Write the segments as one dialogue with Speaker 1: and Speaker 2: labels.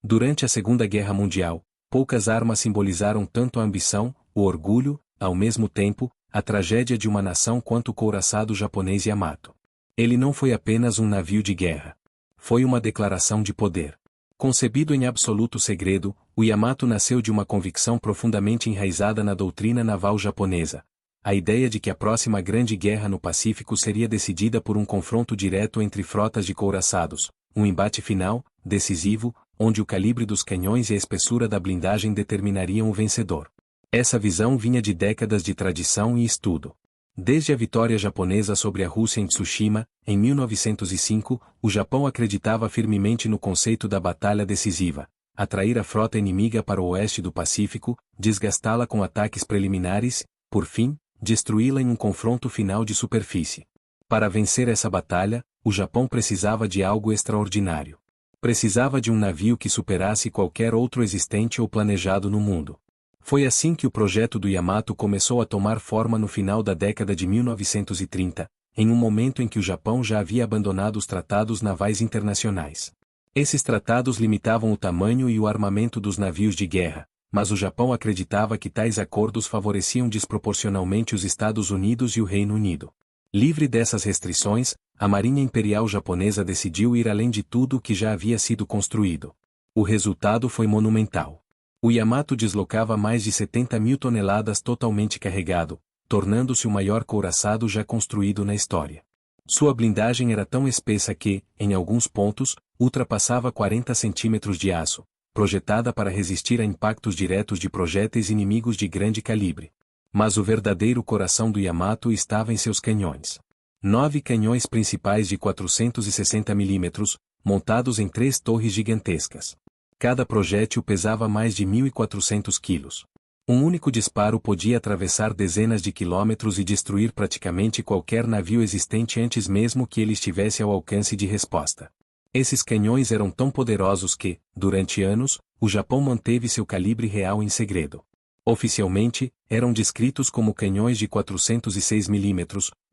Speaker 1: Durante a Segunda Guerra Mundial, poucas armas simbolizaram tanto a ambição, o orgulho, ao mesmo tempo, a tragédia de uma nação quanto o couraçado japonês Yamato. Ele não foi apenas um navio de guerra. Foi uma declaração de poder. Concebido em absoluto segredo, o Yamato nasceu de uma convicção profundamente enraizada na doutrina naval japonesa. A ideia de que a próxima grande guerra no Pacífico seria decidida por um confronto direto entre frotas de couraçados, um embate final, decisivo, onde o calibre dos canhões e a espessura da blindagem determinariam o vencedor. Essa visão vinha de décadas de tradição e estudo. Desde a vitória japonesa sobre a Rússia em Tsushima, em 1905, o Japão acreditava firmemente no conceito da batalha decisiva: atrair a frota inimiga para o oeste do Pacífico, desgastá-la com ataques preliminares, por fim, destruí-la em um confronto final de superfície. Para vencer essa batalha, o Japão precisava de algo extraordinário. Precisava de um navio que superasse qualquer outro existente ou planejado no mundo. Foi assim que o projeto do Yamato começou a tomar forma no final da década de 1930, em um momento em que o Japão já havia abandonado os tratados navais internacionais. Esses tratados limitavam o tamanho e o armamento dos navios de guerra, mas o Japão acreditava que tais acordos favoreciam desproporcionalmente os Estados Unidos e o Reino Unido. Livre dessas restrições, a Marinha Imperial Japonesa decidiu ir além de tudo o que já havia sido construído. O resultado foi monumental. O Yamato deslocava mais de 70 mil toneladas totalmente carregado, tornando-se o maior couraçado já construído na história. Sua blindagem era tão espessa que, em alguns pontos, ultrapassava 40 centímetros de aço, projetada para resistir a impactos diretos de projéteis inimigos de grande calibre. Mas o verdadeiro coração do Yamato estava em seus canhões. 9 canhões principais de 460 mm, montados em 3 torres gigantescas. Cada projétil pesava mais de 1.400 quilos. Um único disparo podia atravessar dezenas de quilômetros e destruir praticamente qualquer navio existente antes mesmo que ele estivesse ao alcance de resposta. Esses canhões eram tão poderosos que, durante anos, o Japão manteve seu calibre real em segredo. Oficialmente, eram descritos como canhões de 406 mm,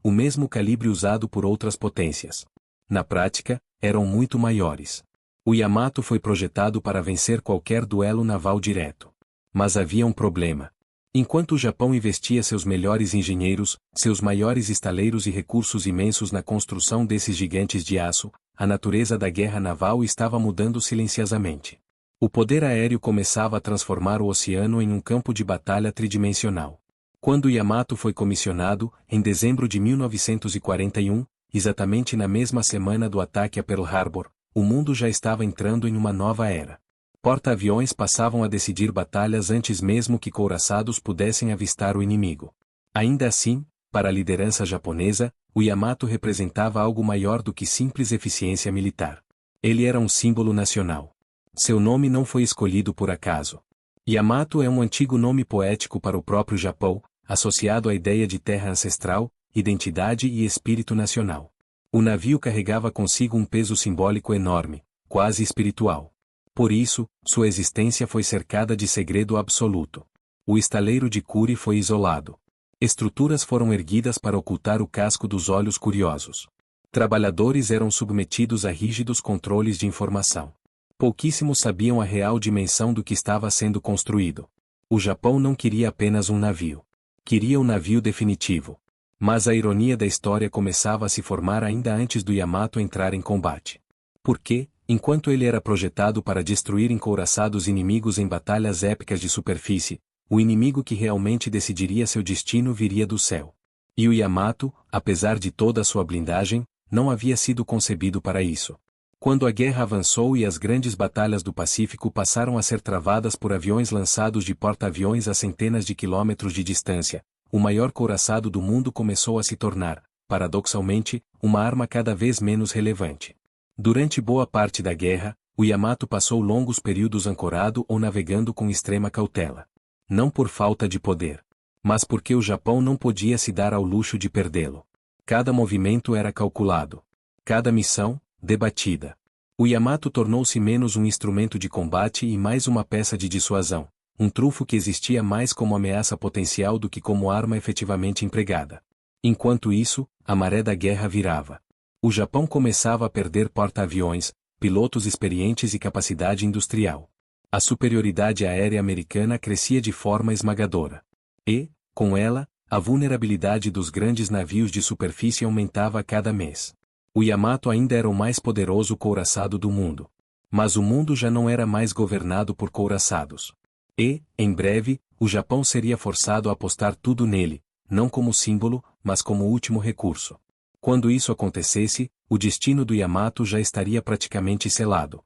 Speaker 1: o mesmo calibre usado por outras potências. Na prática, eram muito maiores. O Yamato foi projetado para vencer qualquer duelo naval direto. Mas havia um problema. Enquanto o Japão investia seus melhores engenheiros, seus maiores estaleiros e recursos imensos na construção desses gigantes de aço, a natureza da guerra naval estava mudando silenciosamente. O poder aéreo começava a transformar o oceano em um campo de batalha tridimensional. Quando Yamato foi comissionado, em dezembro de 1941, exatamente na mesma semana do ataque a Pearl Harbor, o mundo já estava entrando em uma nova era. Porta-aviões passavam a decidir batalhas antes mesmo que couraçados pudessem avistar o inimigo. Ainda assim, para a liderança japonesa, o Yamato representava algo maior do que simples eficiência militar. Ele era um símbolo nacional. Seu nome não foi escolhido por acaso. Yamato é um antigo nome poético para o próprio Japão, associado à ideia de terra ancestral, identidade e espírito nacional. O navio carregava consigo um peso simbólico enorme, quase espiritual. Por isso, sua existência foi cercada de segredo absoluto. O estaleiro de Kuri foi isolado. Estruturas foram erguidas para ocultar o casco dos olhos curiosos. Trabalhadores eram submetidos a rígidos controles de informação. Pouquíssimos sabiam a real dimensão do que estava sendo construído. O Japão não queria apenas um navio. Queria um navio definitivo. Mas a ironia da história começava a se formar ainda antes do Yamato entrar em combate. Porque, enquanto ele era projetado para destruir encouraçados inimigos em batalhas épicas de superfície, o inimigo que realmente decidiria seu destino viria do céu. E o Yamato, apesar de toda a sua blindagem, não havia sido concebido para isso. Quando a guerra avançou e as grandes batalhas do Pacífico passaram a ser travadas por aviões lançados de porta-aviões a centenas de quilômetros de distância, o maior couraçado do mundo começou a se tornar, paradoxalmente, uma arma cada vez menos relevante. Durante boa parte da guerra, o Yamato passou longos períodos ancorado ou navegando com extrema cautela. Não por falta de poder, mas porque o Japão não podia se dar ao luxo de perdê-lo. Cada movimento era calculado. Cada missão, debatida. O Yamato tornou-se menos um instrumento de combate e mais uma peça de dissuasão, um trunfo que existia mais como ameaça potencial do que como arma efetivamente empregada. Enquanto isso, a maré da guerra virava. O Japão começava a perder porta-aviões, pilotos experientes e capacidade industrial. A superioridade aérea americana crescia de forma esmagadora. E, com ela, a vulnerabilidade dos grandes navios de superfície aumentava a cada mês. O Yamato ainda era o mais poderoso couraçado do mundo. Mas o mundo já não era mais governado por couraçados. E, em breve, o Japão seria forçado a apostar tudo nele, não como símbolo, mas como último recurso. Quando isso acontecesse, o destino do Yamato já estaria praticamente selado.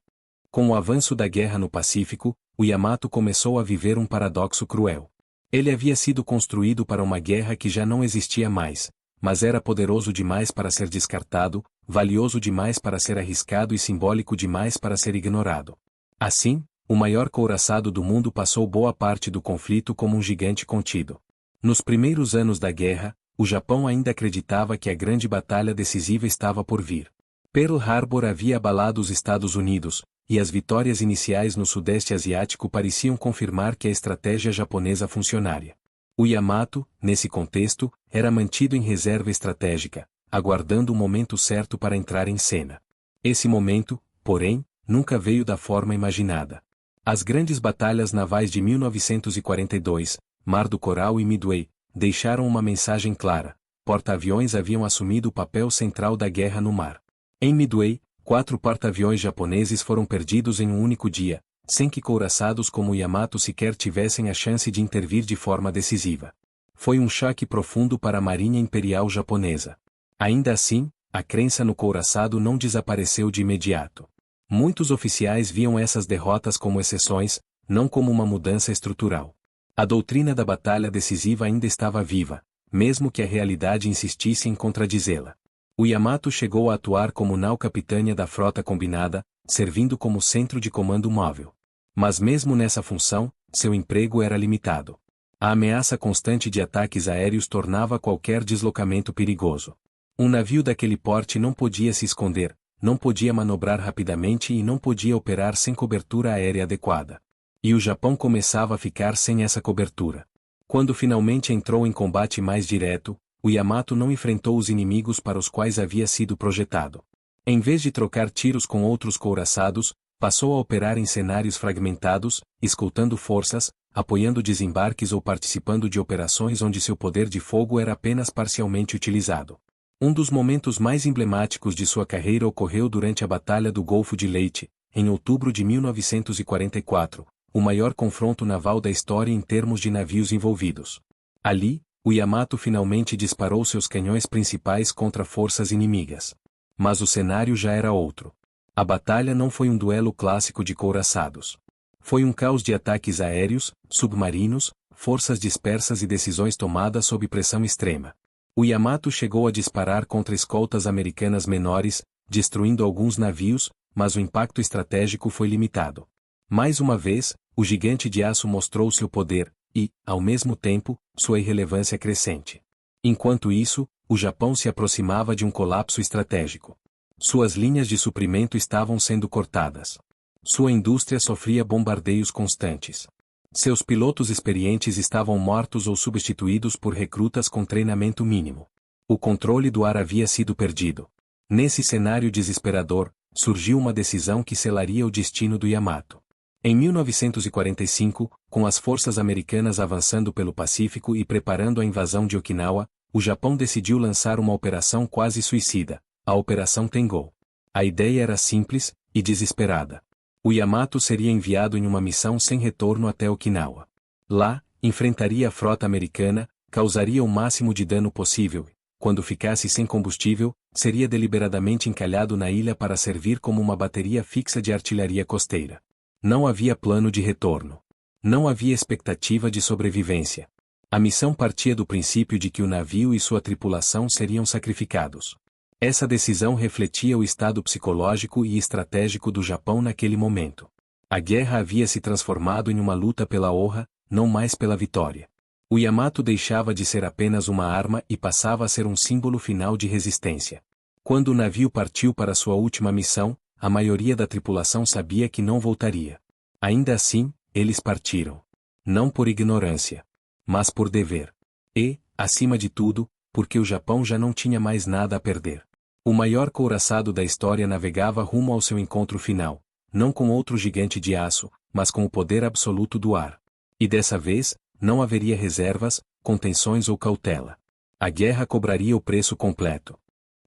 Speaker 1: Com o avanço da guerra no Pacífico, o Yamato começou a viver um paradoxo cruel. Ele havia sido construído para uma guerra que já não existia mais, mas era poderoso demais para ser descartado, valioso demais para ser arriscado e simbólico demais para ser ignorado. Assim, o maior couraçado do mundo passou boa parte do conflito como um gigante contido. Nos primeiros anos da guerra, o Japão ainda acreditava que a grande batalha decisiva estava por vir. Pearl Harbor havia abalado os Estados Unidos, e as vitórias iniciais no Sudeste Asiático pareciam confirmar que a estratégia japonesa funcionaria. O Yamato, nesse contexto, era mantido em reserva estratégica, aguardando o momento certo para entrar em cena. Esse momento, porém, nunca veio da forma imaginada. As grandes batalhas navais de 1942, Mar do Coral e Midway, deixaram uma mensagem clara: porta-aviões haviam assumido o papel central da guerra no mar. Em Midway, 4 porta-aviões japoneses foram perdidos em um único dia, sem que couraçados como o Yamato sequer tivessem a chance de intervir de forma decisiva. Foi um choque profundo para a Marinha Imperial Japonesa. Ainda assim, a crença no couraçado não desapareceu de imediato. Muitos oficiais viam essas derrotas como exceções, não como uma mudança estrutural. A doutrina da batalha decisiva ainda estava viva, mesmo que a realidade insistisse em contradizê-la. O Yamato chegou a atuar como nau-capitânia da frota combinada, servindo como centro de comando móvel. Mas mesmo nessa função, seu emprego era limitado. A ameaça constante de ataques aéreos tornava qualquer deslocamento perigoso. Um navio daquele porte não podia se esconder, não podia manobrar rapidamente e não podia operar sem cobertura aérea adequada. E o Japão começava a ficar sem essa cobertura. Quando finalmente entrou em combate mais direto, o Yamato não enfrentou os inimigos para os quais havia sido projetado. Em vez de trocar tiros com outros couraçados, passou a operar em cenários fragmentados, escoltando forças, apoiando desembarques ou participando de operações onde seu poder de fogo era apenas parcialmente utilizado. Um dos momentos mais emblemáticos de sua carreira ocorreu durante a Batalha do Golfo de Leyte, em outubro de 1944, o maior confronto naval da história em termos de navios envolvidos. Ali, o Yamato finalmente disparou seus canhões principais contra forças inimigas. Mas o cenário já era outro. A batalha não foi um duelo clássico de couraçados. Foi um caos de ataques aéreos, submarinos, forças dispersas e decisões tomadas sob pressão extrema. O Yamato chegou a disparar contra escoltas americanas menores, destruindo alguns navios, mas o impacto estratégico foi limitado. Mais uma vez, o gigante de aço mostrou seu poder, e, ao mesmo tempo, sua irrelevância crescente. Enquanto isso, o Japão se aproximava de um colapso estratégico. Suas linhas de suprimento estavam sendo cortadas. Sua indústria sofria bombardeios constantes. Seus pilotos experientes estavam mortos ou substituídos por recrutas com treinamento mínimo. O controle do ar havia sido perdido. Nesse cenário desesperador, surgiu uma decisão que selaria o destino do Yamato. Em 1945, com as forças americanas avançando pelo Pacífico e preparando a invasão de Okinawa, o Japão decidiu lançar uma operação quase suicida, a Operação Tengo. A ideia era simples e desesperada. O Yamato seria enviado em uma missão sem retorno até Okinawa. Lá, enfrentaria a frota americana, causaria o máximo de dano possível e, quando ficasse sem combustível, seria deliberadamente encalhado na ilha para servir como uma bateria fixa de artilharia costeira. Não havia plano de retorno. Não havia expectativa de sobrevivência. A missão partia do princípio de que o navio e sua tripulação seriam sacrificados. Essa decisão refletia o estado psicológico e estratégico do Japão naquele momento. A guerra havia se transformado em uma luta pela honra, não mais pela vitória. O Yamato deixava de ser apenas uma arma e passava a ser um símbolo final de resistência. Quando o navio partiu para sua última missão, a maioria da tripulação sabia que não voltaria. Ainda assim, eles partiram. Não por ignorância, mas por dever. E, acima de tudo, porque o Japão já não tinha mais nada a perder. O maior couraçado da história navegava rumo ao seu encontro final, não com outro gigante de aço, mas com o poder absoluto do ar. E dessa vez, não haveria reservas, contenções ou cautela. A guerra cobraria o preço completo.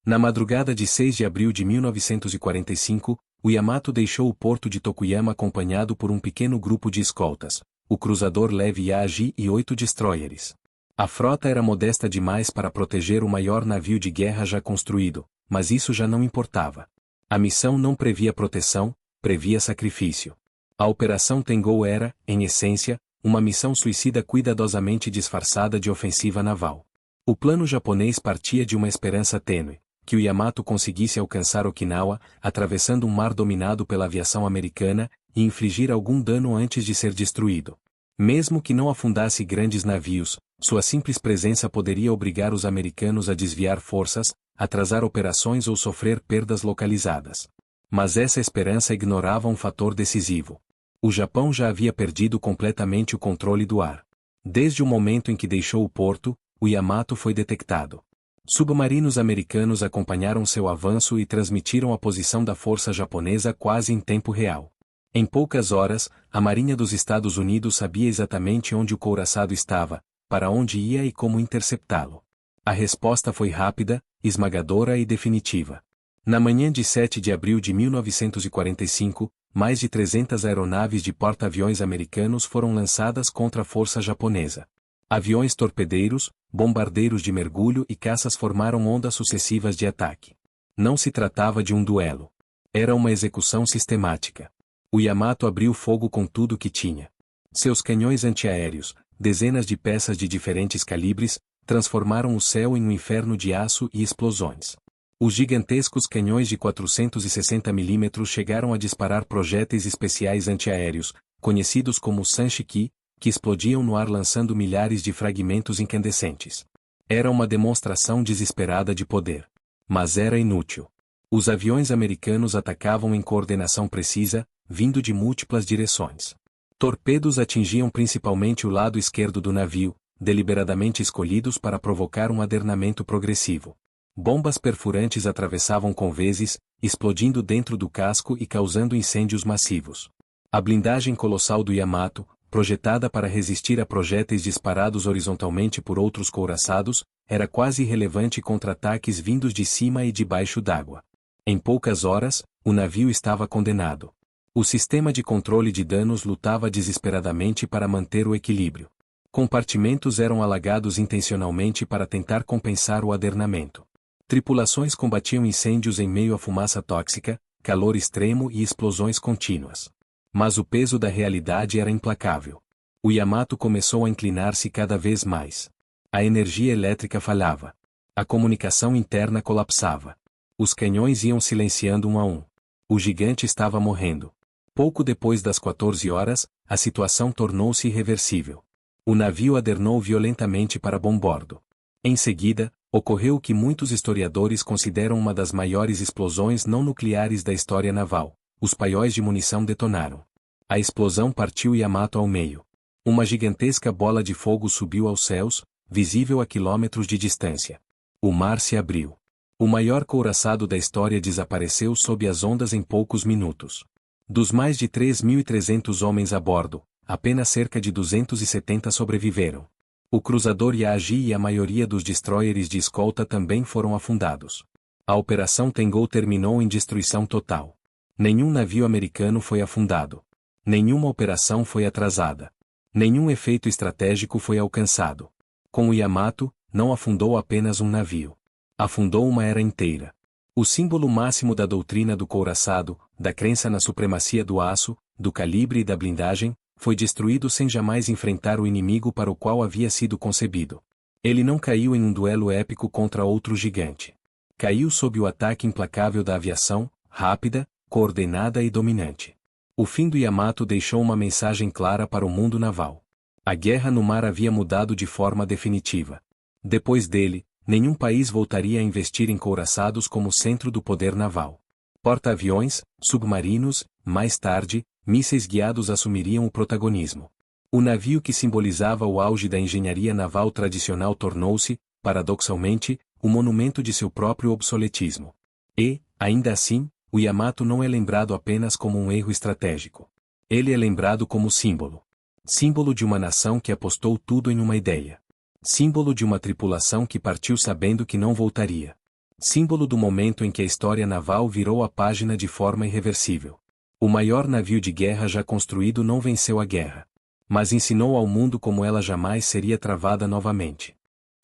Speaker 1: Na madrugada de 6 de abril de 1945, o Yamato deixou o porto de Tokuyama acompanhado por um pequeno grupo de escoltas, o cruzador leve Yaji e 8 destroyers. A frota era modesta demais para proteger o maior navio de guerra já construído, mas isso já não importava. A missão não previa proteção, previa sacrifício. A Operação Tengou era, em essência, uma missão suicida cuidadosamente disfarçada de ofensiva naval. O plano japonês partia de uma esperança tênue, que o Yamato conseguisse alcançar Okinawa, atravessando um mar dominado pela aviação americana, e infligir algum dano antes de ser destruído. Mesmo que não afundasse grandes navios, sua simples presença poderia obrigar os americanos a desviar forças, atrasar operações ou sofrer perdas localizadas. Mas essa esperança ignorava um fator decisivo. O Japão já havia perdido completamente o controle do ar. Desde o momento em que deixou o porto, o Yamato foi detectado. Submarinos americanos acompanharam seu avanço e transmitiram a posição da força japonesa quase em tempo real. Em poucas horas, a Marinha dos Estados Unidos sabia exatamente onde o couraçado estava, para onde ia e como interceptá-lo. A resposta foi rápida, esmagadora e definitiva. Na manhã de 7 de abril de 1945, mais de 300 aeronaves de porta-aviões americanos foram lançadas contra a força japonesa. Aviões torpedeiros, bombardeiros de mergulho e caças formaram ondas sucessivas de ataque. Não se tratava de um duelo. Era uma execução sistemática. O Yamato abriu fogo com tudo que tinha. Seus canhões antiaéreos, dezenas de peças de diferentes calibres, transformaram o céu em um inferno de aço e explosões. Os gigantescos canhões de 460 mm chegaram a disparar projéteis especiais antiaéreos, conhecidos como Sanshiki, que explodiam no ar lançando milhares de fragmentos incandescentes. Era uma demonstração desesperada de poder. Mas era inútil. Os aviões americanos atacavam em coordenação precisa, vindo de múltiplas direções. Torpedos atingiam principalmente o lado esquerdo do navio, deliberadamente escolhidos para provocar um adernamento progressivo. Bombas perfurantes atravessavam conveses, explodindo dentro do casco e causando incêndios massivos. A blindagem colossal do Yamato, projetada para resistir a projéteis disparados horizontalmente por outros couraçados, era quase irrelevante contra ataques vindos de cima e de baixo d'água. Em poucas horas, o navio estava condenado. O sistema de controle de danos lutava desesperadamente para manter o equilíbrio. Compartimentos eram alagados intencionalmente para tentar compensar o adernamento. Tripulações combatiam incêndios em meio à fumaça tóxica, calor extremo e explosões contínuas. Mas o peso da realidade era implacável. O Yamato começou a inclinar-se cada vez mais. A energia elétrica falhava. A comunicação interna colapsava. Os canhões iam silenciando um a um. O gigante estava morrendo. Pouco depois das 14 horas, a situação tornou-se irreversível. O navio adernou violentamente para bombordo. Em seguida, ocorreu o que muitos historiadores consideram uma das maiores explosões não nucleares da história naval. Os paióis de munição detonaram. A explosão partiu Yamato ao meio. Uma gigantesca bola de fogo subiu aos céus, visível a quilômetros de distância. O mar se abriu. O maior couraçado da história desapareceu sob as ondas em poucos minutos. Dos mais de 3.300 homens a bordo, apenas cerca de 270 sobreviveram. O cruzador Yaji e a maioria dos destroyers de escolta também foram afundados. A Operação Tengou terminou em destruição total. Nenhum navio americano foi afundado. Nenhuma operação foi atrasada. Nenhum efeito estratégico foi alcançado. Com o Yamato, não afundou apenas um navio. Afundou uma era inteira. O símbolo máximo da doutrina do couraçado, da crença na supremacia do aço, do calibre e da blindagem, foi destruído sem jamais enfrentar o inimigo para o qual havia sido concebido. Ele não caiu em um duelo épico contra outro gigante. Caiu sob o ataque implacável da aviação, rápida, coordenada e dominante. O fim do Yamato deixou uma mensagem clara para o mundo naval. A guerra no mar havia mudado de forma definitiva. Depois dele, nenhum país voltaria a investir em couraçados como centro do poder naval. Porta-aviões, submarinos, mais tarde, mísseis guiados assumiriam o protagonismo. O navio que simbolizava o auge da engenharia naval tradicional tornou-se, paradoxalmente, o monumento de seu próprio obsoletismo. E, ainda assim, o Yamato não é lembrado apenas como um erro estratégico. Ele é lembrado como símbolo. Símbolo de uma nação que apostou tudo em uma ideia. Símbolo de uma tripulação que partiu sabendo que não voltaria. Símbolo do momento em que a história naval virou a página de forma irreversível. O maior navio de guerra já construído não venceu a guerra, mas ensinou ao mundo como ela jamais seria travada novamente.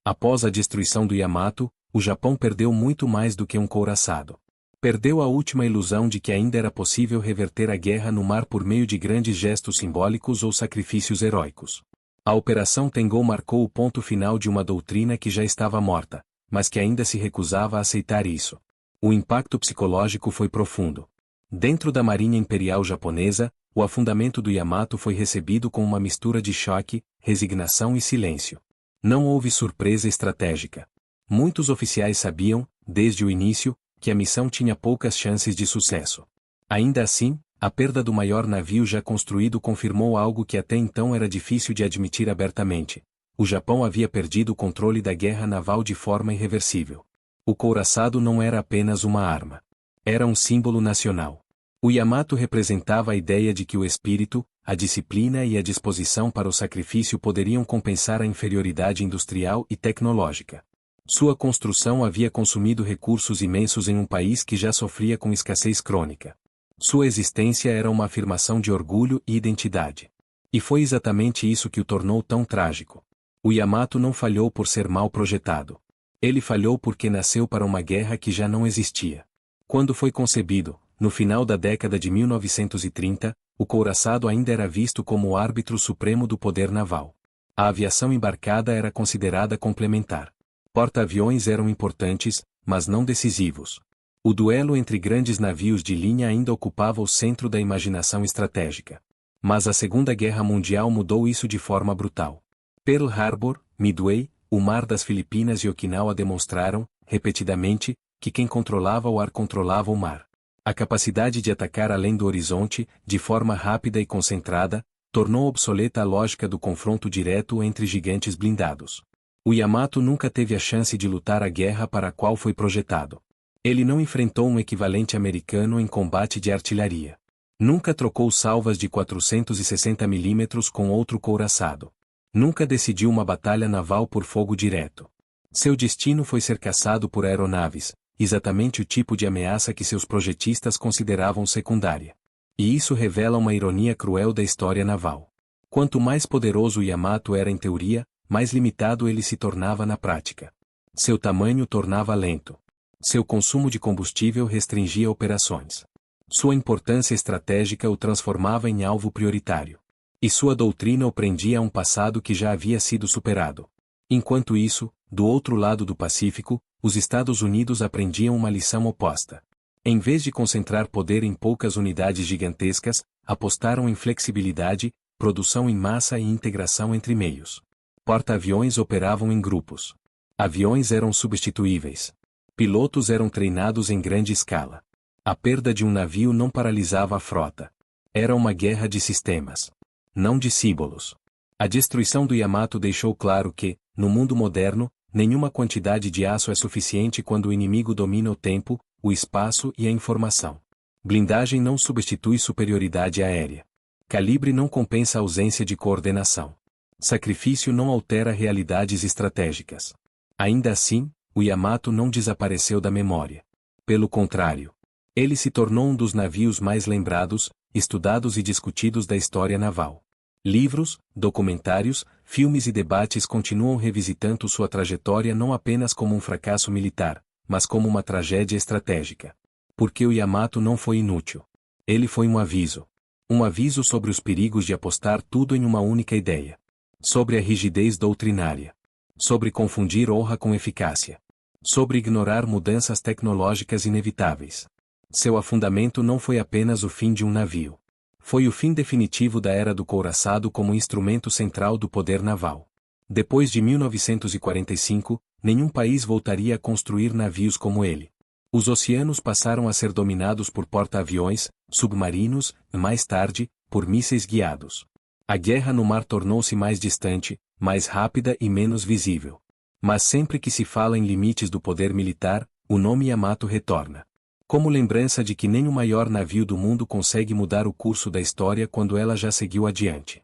Speaker 1: Após a destruição do Yamato, o Japão perdeu muito mais do que um couraçado. Perdeu a última ilusão de que ainda era possível reverter a guerra no mar por meio de grandes gestos simbólicos ou sacrifícios heróicos. A Operação Tengou marcou o ponto final de uma doutrina que já estava morta, mas que ainda se recusava a aceitar isso. O impacto psicológico foi profundo. Dentro da Marinha Imperial Japonesa, o afundamento do Yamato foi recebido com uma mistura de choque, resignação e silêncio. Não houve surpresa estratégica. Muitos oficiais sabiam, desde o início, que a missão tinha poucas chances de sucesso. Ainda assim, a perda do maior navio já construído confirmou algo que até então era difícil de admitir abertamente. O Japão havia perdido o controle da guerra naval de forma irreversível. O couraçado não era apenas uma arma. Era um símbolo nacional. O Yamato representava a ideia de que o espírito, a disciplina e a disposição para o sacrifício poderiam compensar a inferioridade industrial e tecnológica. Sua construção havia consumido recursos imensos em um país que já sofria com escassez crônica. Sua existência era uma afirmação de orgulho e identidade. E foi exatamente isso que o tornou tão trágico. O Yamato não falhou por ser mal projetado. Ele falhou porque nasceu para uma guerra que já não existia. Quando foi concebido, no final da década de 1930, o couraçado ainda era visto como o árbitro supremo do poder naval. A aviação embarcada era considerada complementar. Porta-aviões eram importantes, mas não decisivos. O duelo entre grandes navios de linha ainda ocupava o centro da imaginação estratégica. Mas a Segunda Guerra Mundial mudou isso de forma brutal. Pearl Harbor, Midway, o Mar das Filipinas e Okinawa demonstraram, repetidamente, que quem controlava o ar controlava o mar. A capacidade de atacar além do horizonte, de forma rápida e concentrada, tornou obsoleta a lógica do confronto direto entre gigantes blindados. O Yamato nunca teve a chance de lutar a guerra para a qual foi projetado. Ele não enfrentou um equivalente americano em combate de artilharia. Nunca trocou salvas de 460 mm com outro couraçado. Nunca decidiu uma batalha naval por fogo direto. Seu destino foi ser caçado por aeronaves, exatamente o tipo de ameaça que seus projetistas consideravam secundária. E isso revela uma ironia cruel da história naval. Quanto mais poderoso o Yamato era em teoria, mais limitado ele se tornava na prática. Seu tamanho o tornava lento. Seu consumo de combustível restringia operações. Sua importância estratégica o transformava em alvo prioritário. E sua doutrina o prendia a um passado que já havia sido superado. Enquanto isso, do outro lado do Pacífico, os Estados Unidos aprendiam uma lição oposta. Em vez de concentrar poder em poucas unidades gigantescas, apostaram em flexibilidade, produção em massa e integração entre meios. Porta-aviões operavam em grupos. Aviões eram substituíveis. Pilotos eram treinados em grande escala. A perda de um navio não paralisava a frota. Era uma guerra de sistemas. Não de símbolos. A destruição do Yamato deixou claro que, no mundo moderno, nenhuma quantidade de aço é suficiente quando o inimigo domina o tempo, o espaço e a informação. Blindagem não substitui superioridade aérea. Calibre não compensa a ausência de coordenação. Sacrifício não altera realidades estratégicas. Ainda assim, o Yamato não desapareceu da memória. Pelo contrário, ele se tornou um dos navios mais lembrados, estudados e discutidos da história naval. Livros, documentários, filmes e debates continuam revisitando sua trajetória não apenas como um fracasso militar, mas como uma tragédia estratégica. Porque o Yamato não foi inútil. Ele foi um aviso. Um aviso sobre os perigos de apostar tudo em uma única ideia. Sobre a rigidez doutrinária. Sobre confundir honra com eficácia. Sobre ignorar mudanças tecnológicas inevitáveis. Seu afundamento não foi apenas o fim de um navio. Foi o fim definitivo da era do couraçado como instrumento central do poder naval. Depois de 1945, nenhum país voltaria a construir navios como ele. Os oceanos passaram a ser dominados por porta-aviões, submarinos, e mais tarde, por mísseis guiados. A guerra no mar tornou-se mais distante, mais rápida e menos visível. Mas sempre que se fala em limites do poder militar, o nome Yamato retorna. Como lembrança de que nem o maior navio do mundo consegue mudar o curso da história quando ela já seguiu adiante.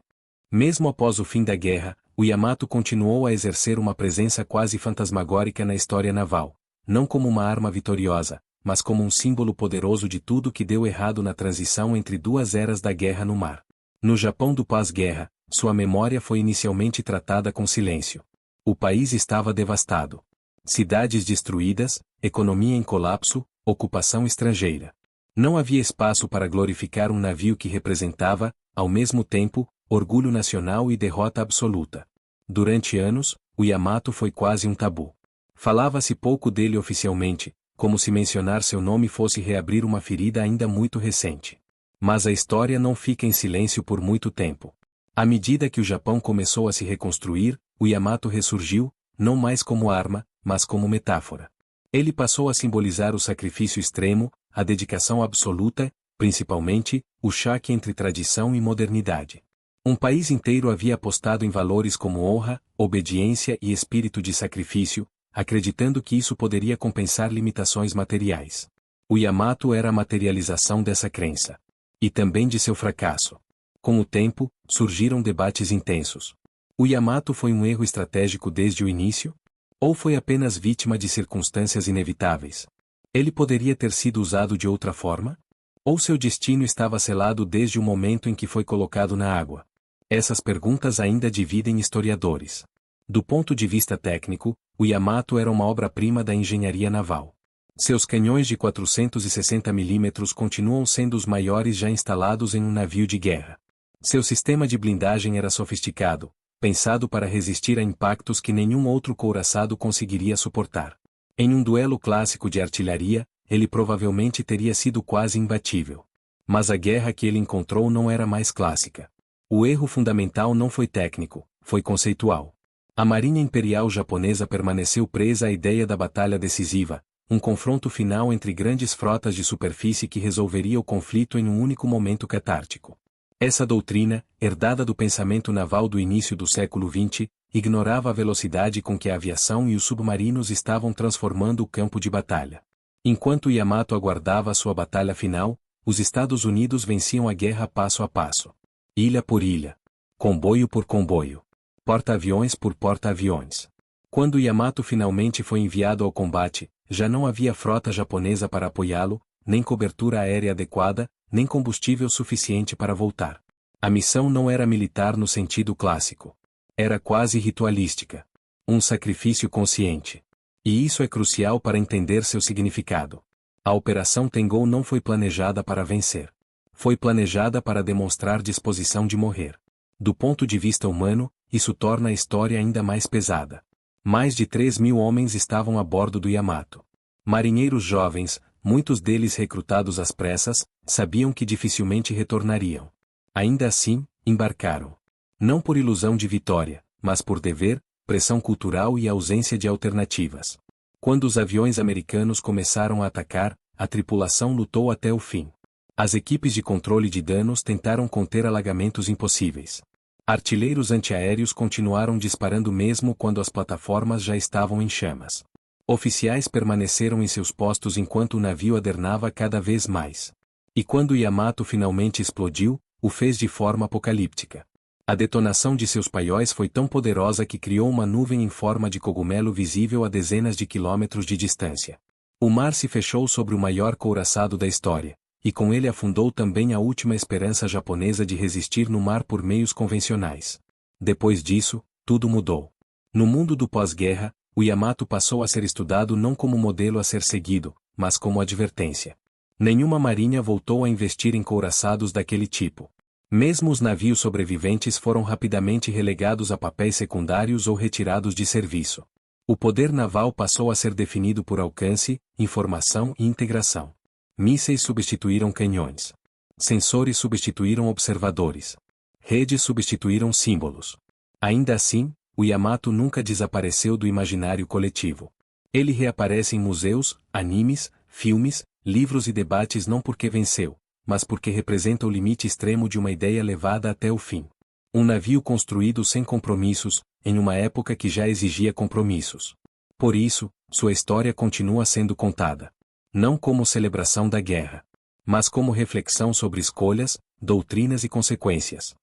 Speaker 1: Mesmo após o fim da guerra, o Yamato continuou a exercer uma presença quase fantasmagórica na história naval, não como uma arma vitoriosa, mas como um símbolo poderoso de tudo que deu errado na transição entre duas eras da guerra no mar. No Japão do pós-guerra, sua memória foi inicialmente tratada com silêncio. O país estava devastado. Cidades destruídas, economia em colapso, ocupação estrangeira. Não havia espaço para glorificar um navio que representava, ao mesmo tempo, orgulho nacional e derrota absoluta. Durante anos, o Yamato foi quase um tabu. Falava-se pouco dele oficialmente, como se mencionar seu nome fosse reabrir uma ferida ainda muito recente. Mas a história não fica em silêncio por muito tempo. À medida que o Japão começou a se reconstruir, o Yamato ressurgiu, não mais como arma, mas como metáfora. Ele passou a simbolizar o sacrifício extremo, a dedicação absoluta, principalmente, o choque entre tradição e modernidade. Um país inteiro havia apostado em valores como honra, obediência e espírito de sacrifício, acreditando que isso poderia compensar limitações materiais. O Yamato era a materialização dessa crença. E também de seu fracasso. Com o tempo, surgiram debates intensos. O Yamato foi um erro estratégico desde o início? Ou foi apenas vítima de circunstâncias inevitáveis? Ele poderia ter sido usado de outra forma? Ou seu destino estava selado desde o momento em que foi colocado na água? Essas perguntas ainda dividem historiadores. Do ponto de vista técnico, o Yamato era uma obra-prima da engenharia naval. Seus canhões de 460 mm continuam sendo os maiores já instalados em um navio de guerra. Seu sistema de blindagem era sofisticado, pensado para resistir a impactos que nenhum outro couraçado conseguiria suportar. Em um duelo clássico de artilharia, ele provavelmente teria sido quase imbatível. Mas a guerra que ele encontrou não era mais clássica. O erro fundamental não foi técnico, foi conceitual. A Marinha Imperial Japonesa permaneceu presa à ideia da batalha decisiva, um confronto final entre grandes frotas de superfície que resolveria o conflito em um único momento catártico. Essa doutrina, herdada do pensamento naval do início do século XX, ignorava a velocidade com que a aviação e os submarinos estavam transformando o campo de batalha. Enquanto Yamato aguardava a sua batalha final, os Estados Unidos venciam a guerra passo a passo. Ilha por ilha. Comboio por comboio. Porta-aviões por porta-aviões. Quando Yamato finalmente foi enviado ao combate, já não havia frota japonesa para apoiá-lo, nem cobertura aérea adequada, nem combustível suficiente para voltar. A missão não era militar no sentido clássico. Era quase ritualística. Um sacrifício consciente. E isso é crucial para entender seu significado. A Operação Tengou não foi planejada para vencer. Foi planejada para demonstrar disposição de morrer. Do ponto de vista humano, isso torna a história ainda mais pesada. Mais de 3.000 homens estavam a bordo do Yamato. Marinheiros jovens, muitos deles recrutados às pressas, sabiam que dificilmente retornariam. Ainda assim, embarcaram. Não por ilusão de vitória, mas por dever, pressão cultural e ausência de alternativas. Quando os aviões americanos começaram a atacar, a tripulação lutou até o fim. As equipes de controle de danos tentaram conter alagamentos impossíveis. Artilheiros antiaéreos continuaram disparando mesmo quando as plataformas já estavam em chamas. Oficiais permaneceram em seus postos enquanto o navio adernava cada vez mais. E quando o Yamato finalmente explodiu, o fez de forma apocalíptica. A detonação de seus paióis foi tão poderosa que criou uma nuvem em forma de cogumelo visível a dezenas de quilômetros de distância. O mar se fechou sobre o maior couraçado da história, e com ele afundou também a última esperança japonesa de resistir no mar por meios convencionais. Depois disso, tudo mudou. No mundo do pós-guerra, o Yamato passou a ser estudado não como modelo a ser seguido, mas como advertência. Nenhuma marinha voltou a investir em couraçados daquele tipo. Mesmo os navios sobreviventes foram rapidamente relegados a papéis secundários ou retirados de serviço. O poder naval passou a ser definido por alcance, informação e integração. Mísseis substituíram canhões. Sensores substituíram observadores. Redes substituíram símbolos. Ainda assim, o Yamato nunca desapareceu do imaginário coletivo. Ele reaparece em museus, animes, filmes, livros e debates não porque venceu, mas porque representa o limite extremo de uma ideia levada até o fim. Um navio construído sem compromissos, em uma época que já exigia compromissos. Por isso, sua história continua sendo contada. não como celebração da guerra, mas como reflexão sobre escolhas, doutrinas e consequências.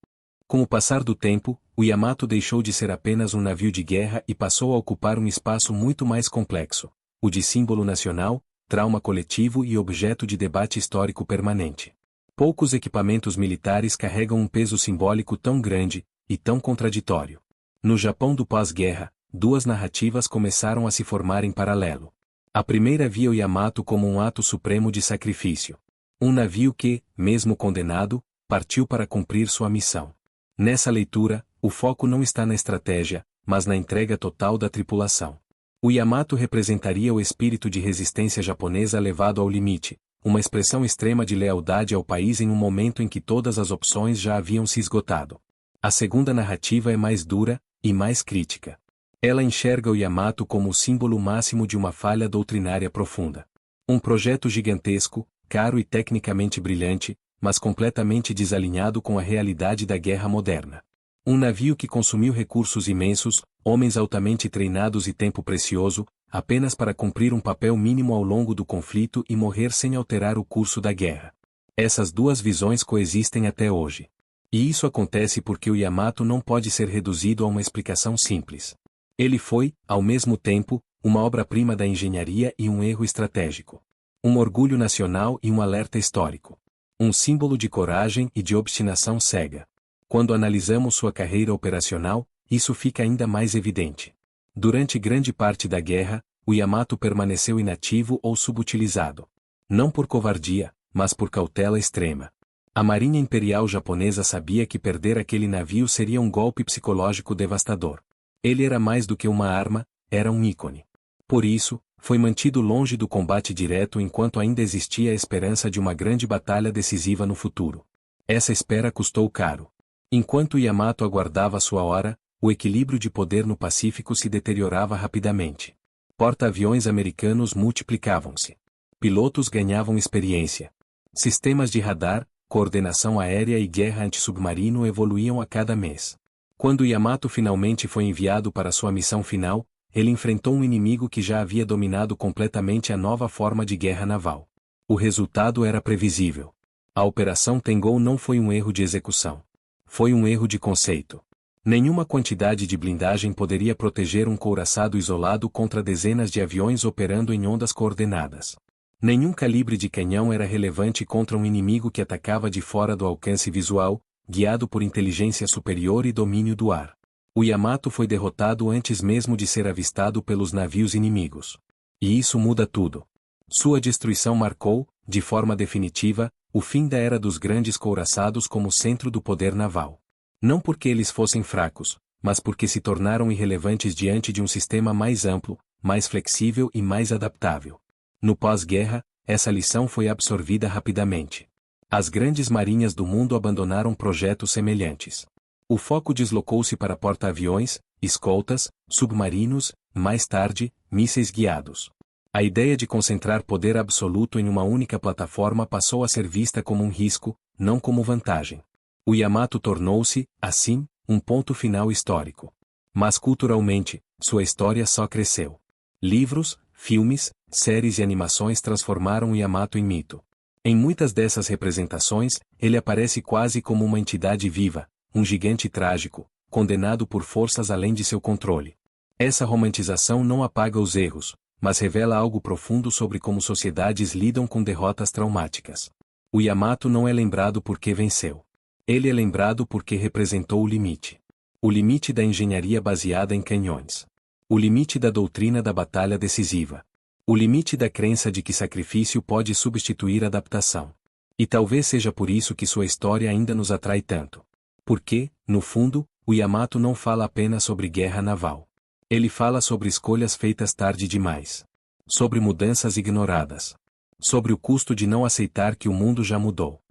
Speaker 1: Com o passar do tempo, o Yamato deixou de ser apenas um navio de guerra e passou a ocupar um espaço muito mais complexo, o de símbolo nacional, trauma coletivo e objeto de debate histórico permanente. Poucos equipamentos militares carregam um peso simbólico tão grande e tão contraditório. No Japão do pós-guerra, duas narrativas começaram a se formar em paralelo. A primeira via o Yamato como um ato supremo de sacrifício. Um navio que, mesmo condenado, partiu para cumprir sua missão. Nessa leitura, o foco não está na estratégia, mas na entrega total da tripulação. O Yamato representaria o espírito de resistência japonesa levado ao limite, uma expressão extrema de lealdade ao país em um momento em que todas as opções já haviam se esgotado. A segunda narrativa é mais dura e mais crítica. Ela enxerga o Yamato como o símbolo máximo de uma falha doutrinária profunda. Um projeto gigantesco, caro e tecnicamente brilhante, mas completamente desalinhado com a realidade da guerra moderna. Um navio que consumiu recursos imensos, homens altamente treinados e tempo precioso, apenas para cumprir um papel mínimo ao longo do conflito e morrer sem alterar o curso da guerra. Essas duas visões coexistem até hoje. E isso acontece porque o Yamato não pode ser reduzido a uma explicação simples. Ele foi, ao mesmo tempo, uma obra-prima da engenharia e um erro estratégico. Um orgulho nacional e um alerta histórico. Um símbolo de coragem e de obstinação cega. Quando analisamos sua carreira operacional, isso fica ainda mais evidente. Durante grande parte da guerra, o Yamato permaneceu inativo ou subutilizado. Não por covardia, mas por cautela extrema. A Marinha Imperial Japonesa sabia que perder aquele navio seria um golpe psicológico devastador. Ele era mais do que uma arma, era um ícone. Por isso, foi mantido longe do combate direto enquanto ainda existia a esperança de uma grande batalha decisiva no futuro. Essa espera custou caro. Enquanto Yamato aguardava sua hora, o equilíbrio de poder no Pacífico se deteriorava rapidamente. Porta-aviões americanos multiplicavam-se. Pilotos ganhavam experiência. Sistemas de radar, coordenação aérea e guerra antissubmarino evoluíam a cada mês. Quando Yamato finalmente foi enviado para sua missão final, ele enfrentou um inimigo que já havia dominado completamente a nova forma de guerra naval. O resultado era previsível. A Operação Tengou não foi um erro de execução. Foi um erro de conceito. Nenhuma quantidade de blindagem poderia proteger um couraçado isolado contra dezenas de aviões operando em ondas coordenadas. Nenhum calibre de canhão era relevante contra um inimigo que atacava de fora do alcance visual, guiado por inteligência superior e domínio do ar. O Yamato foi derrotado antes mesmo de ser avistado pelos navios inimigos. E isso muda tudo. Sua destruição marcou, de forma definitiva, o fim da era dos grandes couraçados como centro do poder naval. Não porque eles fossem fracos, mas porque se tornaram irrelevantes diante de um sistema mais amplo, mais flexível e mais adaptável. No pós-guerra, essa lição foi absorvida rapidamente. As grandes marinhas do mundo abandonaram projetos semelhantes. O foco deslocou-se para porta-aviões, escoltas, submarinos, mais tarde, mísseis guiados. A ideia de concentrar poder absoluto em uma única plataforma passou a ser vista como um risco, não como vantagem. O Yamato tornou-se, assim, um ponto final histórico. Mas culturalmente, sua história só cresceu. Livros, filmes, séries e animações transformaram o Yamato em mito. Em muitas dessas representações, ele aparece quase como uma entidade viva, um gigante trágico, condenado por forças além de seu controle. Essa romantização não apaga os erros, mas revela algo profundo sobre como sociedades lidam com derrotas traumáticas. O Yamato não é lembrado porque venceu. Ele é lembrado porque representou o limite. O limite da engenharia baseada em canhões. O limite da doutrina da batalha decisiva. O limite da crença de que sacrifício pode substituir adaptação. E talvez seja por isso que sua história ainda nos atrai tanto. Porque, no fundo, o Yamato não fala apenas sobre guerra naval. Ele fala sobre escolhas feitas tarde demais. Sobre mudanças ignoradas. Sobre o custo de não aceitar que o mundo já mudou.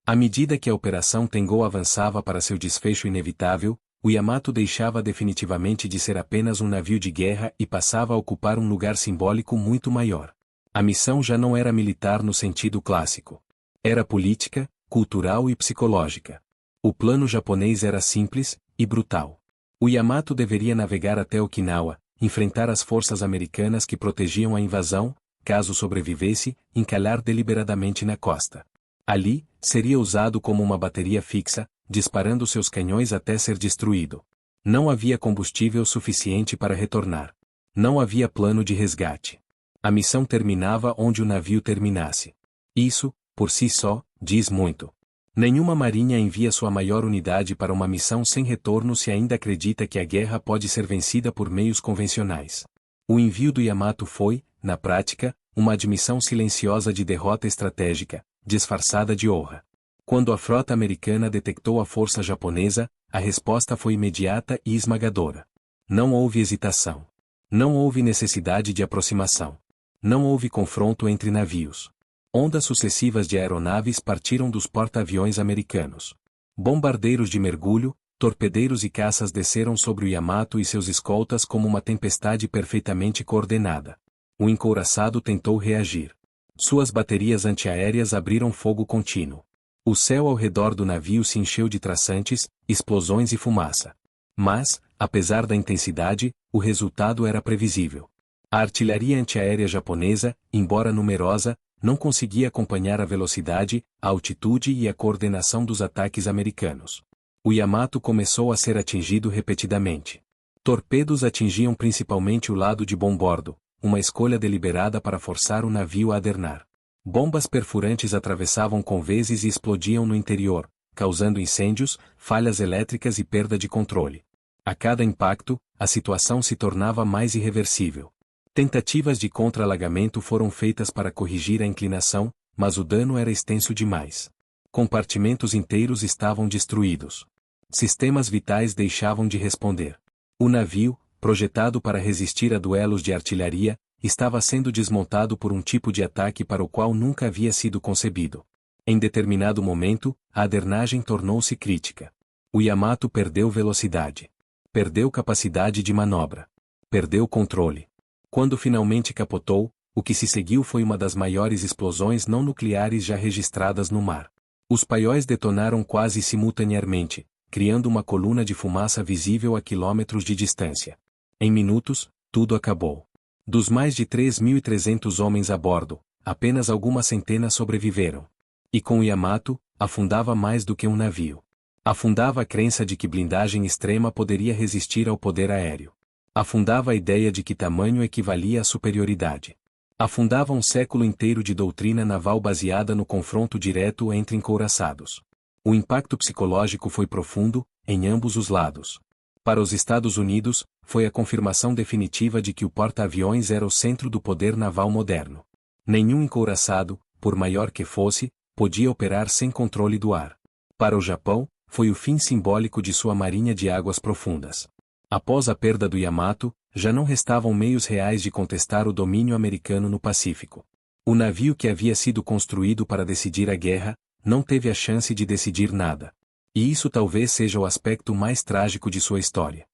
Speaker 1: À medida que a Operação Tengou avançava para seu desfecho inevitável, o Yamato deixava definitivamente de ser apenas um navio de guerra e passava a ocupar um lugar simbólico muito maior. A missão já não era militar no sentido clássico. Era política, cultural e psicológica. O plano japonês era simples e brutal. O Yamato deveria navegar até Okinawa, enfrentar as forças americanas que protegiam a invasão, caso sobrevivesse, encalhar deliberadamente na costa. Ali, seria usado como uma bateria fixa, disparando seus canhões até ser destruído. Não havia combustível suficiente para retornar. Não havia plano de resgate. A missão terminava onde o navio terminasse. Isso, por si só, diz muito. Nenhuma marinha envia sua maior unidade para uma missão sem retorno se ainda acredita que a guerra pode ser vencida por meios convencionais. O envio do Yamato foi, na prática, uma admissão silenciosa de derrota estratégica, disfarçada de honra. Quando a frota americana detectou a força japonesa, a resposta foi imediata e esmagadora. Não houve hesitação. Não houve necessidade de aproximação. Não houve confronto entre navios. Ondas sucessivas de aeronaves partiram dos porta-aviões americanos. Bombardeiros de mergulho, torpedeiros e caças desceram sobre o Yamato e seus escoltas como uma tempestade perfeitamente coordenada. O encouraçado tentou reagir. Suas baterias antiaéreas abriram fogo contínuo. O céu ao redor do navio se encheu de traçantes, explosões e fumaça. Mas, apesar da intensidade, o resultado era previsível. A artilharia antiaérea japonesa, embora numerosa, não conseguia acompanhar a velocidade, a altitude e a coordenação dos ataques americanos. O Yamato começou a ser atingido repetidamente. Torpedos atingiam principalmente o lado de bombordo, uma escolha deliberada para forçar o navio a adernar. Bombas perfurantes atravessavam conveses e explodiam no interior, causando incêndios, falhas elétricas e perda de controle. A cada impacto, a situação se tornava mais irreversível. Tentativas de contra-alagamento foram feitas para corrigir a inclinação, mas o dano era extenso demais. Compartimentos inteiros estavam destruídos. Sistemas vitais deixavam de responder. O navio, projetado para resistir a duelos de artilharia, estava sendo desmontado por um tipo de ataque para o qual nunca havia sido concebido. Em determinado momento, a adernagem tornou-se crítica. O Yamato perdeu velocidade. Perdeu capacidade de manobra. Perdeu controle. Quando finalmente capotou, o que se seguiu foi uma das maiores explosões não nucleares já registradas no mar. Os paióis detonaram quase simultaneamente, criando uma coluna de fumaça visível a quilômetros de distância. Em minutos, tudo acabou. Dos mais de 3.300 homens a bordo, apenas algumas centenas sobreviveram. E com o Yamato, afundava mais do que um navio. Afundava a crença de que blindagem extrema poderia resistir ao poder aéreo. Afundava a ideia de que tamanho equivalia à superioridade. Afundava um século inteiro de doutrina naval baseada no confronto direto entre encouraçados. O impacto psicológico foi profundo, em ambos os lados. Para os Estados Unidos, foi a confirmação definitiva de que o porta-aviões era o centro do poder naval moderno. Nenhum encouraçado, por maior que fosse, podia operar sem controle do ar. Para o Japão, foi o fim simbólico de sua marinha de águas profundas. Após a perda do Yamato, já não restavam meios reais de contestar o domínio americano no Pacífico. O navio que havia sido construído para decidir a guerra, não teve a chance de decidir nada. E isso talvez seja o aspecto mais trágico de sua história.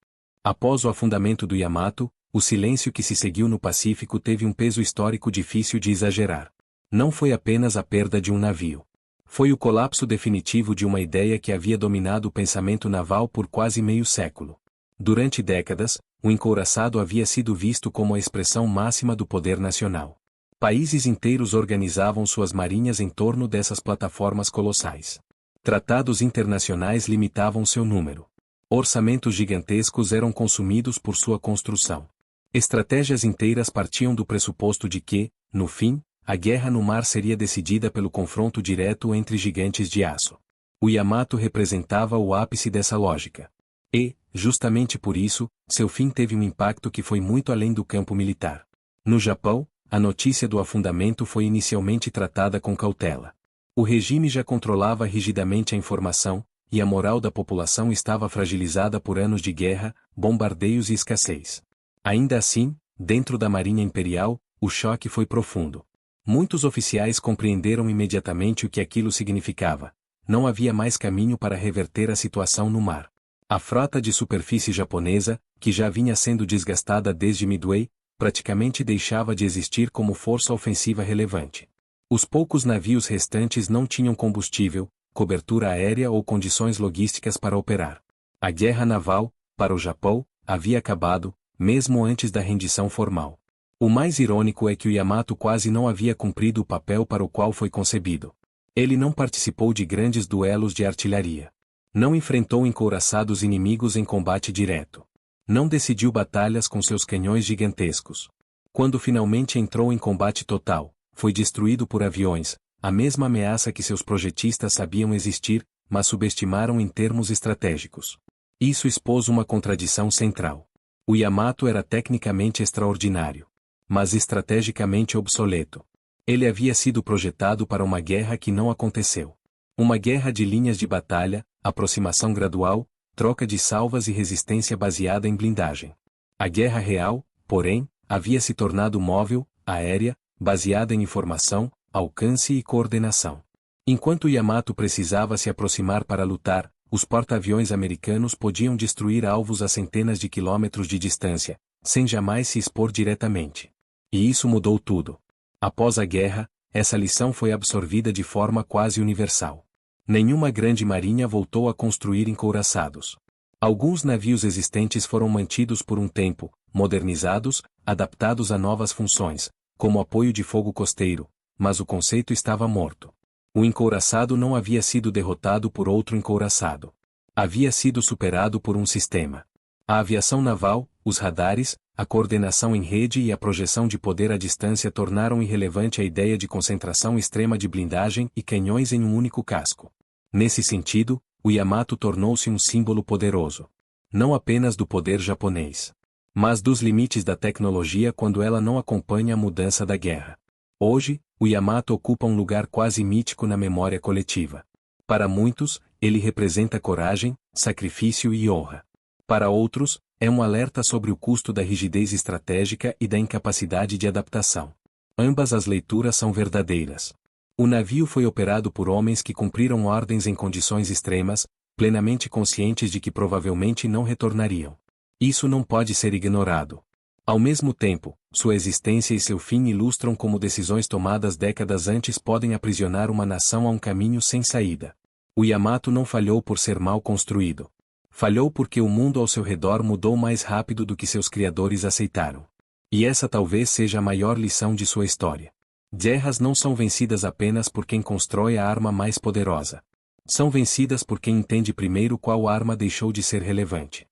Speaker 1: Após o afundamento do Yamato, o silêncio que se seguiu no Pacífico teve um peso histórico difícil de exagerar. Não foi apenas a perda de um navio. Foi o colapso definitivo de uma ideia que havia dominado o pensamento naval por quase meio século. Durante décadas, o encouraçado havia sido visto como a expressão máxima do poder nacional. Países inteiros organizavam suas marinhas em torno dessas plataformas colossais. Tratados internacionais limitavam seu número. Orçamentos gigantescos eram consumidos por sua construção. Estratégias inteiras partiam do pressuposto de que, no fim, a guerra no mar seria decidida pelo confronto direto entre gigantes de aço. O Yamato representava o ápice dessa lógica. E, justamente por isso, seu fim teve um impacto que foi muito além do campo militar. No Japão, a notícia do afundamento foi inicialmente tratada com cautela. O regime já controlava rigidamente a informação, e a moral da população estava fragilizada por anos de guerra, bombardeios e escassez. Ainda assim, dentro da Marinha Imperial, o choque foi profundo. Muitos oficiais compreenderam imediatamente o que aquilo significava. Não havia mais caminho para reverter a situação no mar. A frota de superfície japonesa, que já vinha sendo desgastada desde Midway, praticamente deixava de existir como força ofensiva relevante. Os poucos navios restantes não tinham combustível, cobertura aérea ou condições logísticas para operar. A guerra naval, para o Japão, havia acabado, mesmo antes da rendição formal. O mais irônico é que o Yamato quase não havia cumprido o papel para o qual foi concebido. Ele não participou de grandes duelos de artilharia. Não enfrentou encouraçados inimigos em combate direto. Não decidiu batalhas com seus canhões gigantescos. Quando finalmente entrou em combate total, foi destruído por aviões, a mesma ameaça que seus projetistas sabiam existir, mas subestimaram em termos estratégicos. Isso expôs uma contradição central. O Yamato era tecnicamente extraordinário, mas estrategicamente obsoleto. Ele havia sido projetado para uma guerra que não aconteceu. Uma guerra de linhas de batalha, aproximação gradual, troca de salvas e resistência baseada em blindagem. A guerra real, porém, havia se tornado móvel, aérea, baseada em informação, alcance e coordenação. Enquanto Yamato precisava se aproximar para lutar, os porta-aviões americanos podiam destruir alvos a centenas de quilômetros de distância, sem jamais se expor diretamente. E isso mudou tudo. Após a guerra, essa lição foi absorvida de forma quase universal. Nenhuma grande marinha voltou a construir encouraçados. Alguns navios existentes foram mantidos por um tempo, modernizados, adaptados a novas funções, como apoio de fogo costeiro, mas o conceito estava morto. O encouraçado não havia sido derrotado por outro encouraçado. Havia sido superado por um sistema. A aviação naval, os radares, a coordenação em rede e a projeção de poder à distância tornaram irrelevante a ideia de concentração extrema de blindagem e canhões em um único casco. Nesse sentido, o Yamato tornou-se um símbolo poderoso. Não apenas do poder japonês, mas dos limites da tecnologia quando ela não acompanha a mudança da guerra. Hoje, o Yamato ocupa um lugar quase mítico na memória coletiva. Para muitos, ele representa coragem, sacrifício e honra. Para outros, é um alerta sobre o custo da rigidez estratégica e da incapacidade de adaptação. Ambas as leituras são verdadeiras. O navio foi operado por homens que cumpriram ordens em condições extremas, plenamente conscientes de que provavelmente não retornariam. Isso não pode ser ignorado. Ao mesmo tempo, sua existência e seu fim ilustram como decisões tomadas décadas antes podem aprisionar uma nação a um caminho sem saída. O Yamato não falhou por ser mal construído. Falhou porque o mundo ao seu redor mudou mais rápido do que seus criadores aceitaram. E essa talvez seja a maior lição de sua história. Guerras não são vencidas apenas por quem constrói a arma mais poderosa. São vencidas por quem entende primeiro qual arma deixou de ser relevante.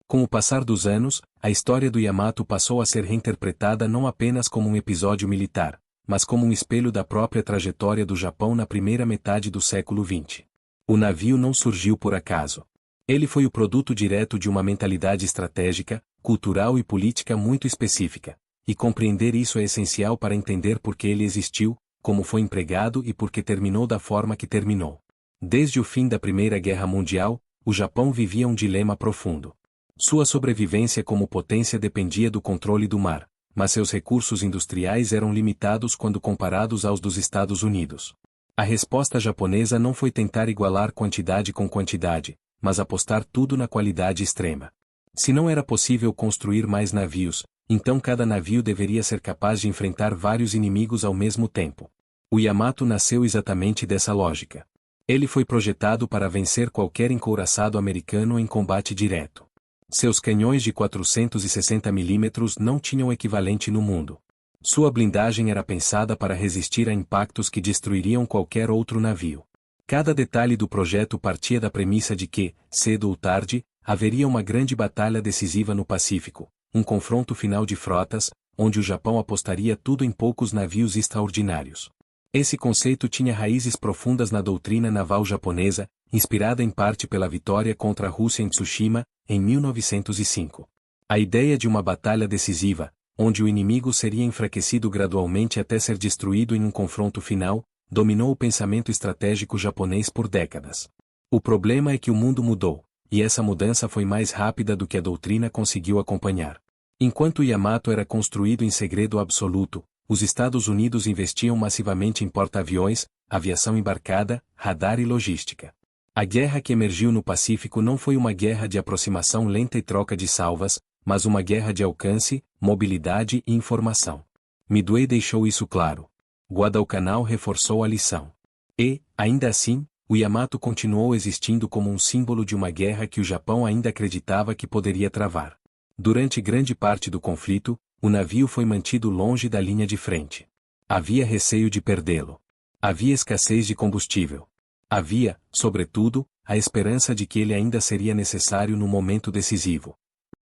Speaker 1: Com o passar dos anos, a história do Yamato passou a ser reinterpretada não apenas como um episódio militar, mas como um espelho da própria trajetória do Japão na primeira metade do século XX. O navio não surgiu por acaso. Ele foi o produto direto de uma mentalidade estratégica, cultural e política muito específica, e compreender isso é essencial para entender por que ele existiu, como foi empregado e por que terminou da forma que terminou. Desde o fim da Primeira Guerra Mundial, o Japão vivia um dilema profundo. Sua sobrevivência como potência dependia do controle do mar, mas seus recursos industriais eram limitados quando comparados aos dos Estados Unidos. A resposta japonesa não foi tentar igualar quantidade com quantidade, mas apostar tudo na qualidade extrema. Se não era possível construir mais navios, então cada navio deveria ser capaz de enfrentar vários inimigos ao mesmo tempo. O Yamato nasceu exatamente dessa lógica. Ele foi projetado para vencer qualquer encouraçado americano em combate direto. Seus canhões de 460 mm não tinham equivalente no mundo. Sua blindagem era pensada para resistir a impactos que destruiriam qualquer outro navio. Cada detalhe do projeto partia da premissa de que, cedo ou tarde, haveria uma grande batalha decisiva no Pacífico, um confronto final de frotas, onde o Japão apostaria tudo em poucos navios extraordinários. Esse conceito tinha raízes profundas na doutrina naval japonesa, inspirada em parte pela vitória contra a Rússia em Tsushima, em 1905. A ideia de uma batalha decisiva, onde o inimigo seria enfraquecido gradualmente até ser destruído em um confronto final, dominou o pensamento estratégico japonês por décadas. O problema é que o mundo mudou, e essa mudança foi mais rápida do que a doutrina conseguiu acompanhar. Enquanto Yamato era construído em segredo absoluto, os Estados Unidos investiam massivamente em porta-aviões, aviação embarcada, radar e logística. A guerra que emergiu no Pacífico não foi uma guerra de aproximação lenta e troca de salvas, mas uma guerra de alcance, mobilidade e informação. Midway deixou isso claro. Guadalcanal reforçou a lição. E, ainda assim, o Yamato continuou existindo como um símbolo de uma guerra que o Japão ainda acreditava que poderia travar. Durante grande parte do conflito, o navio foi mantido longe da linha de frente. Havia receio de perdê-lo. Havia escassez de combustível. Havia, sobretudo, a esperança de que ele ainda seria necessário no momento decisivo.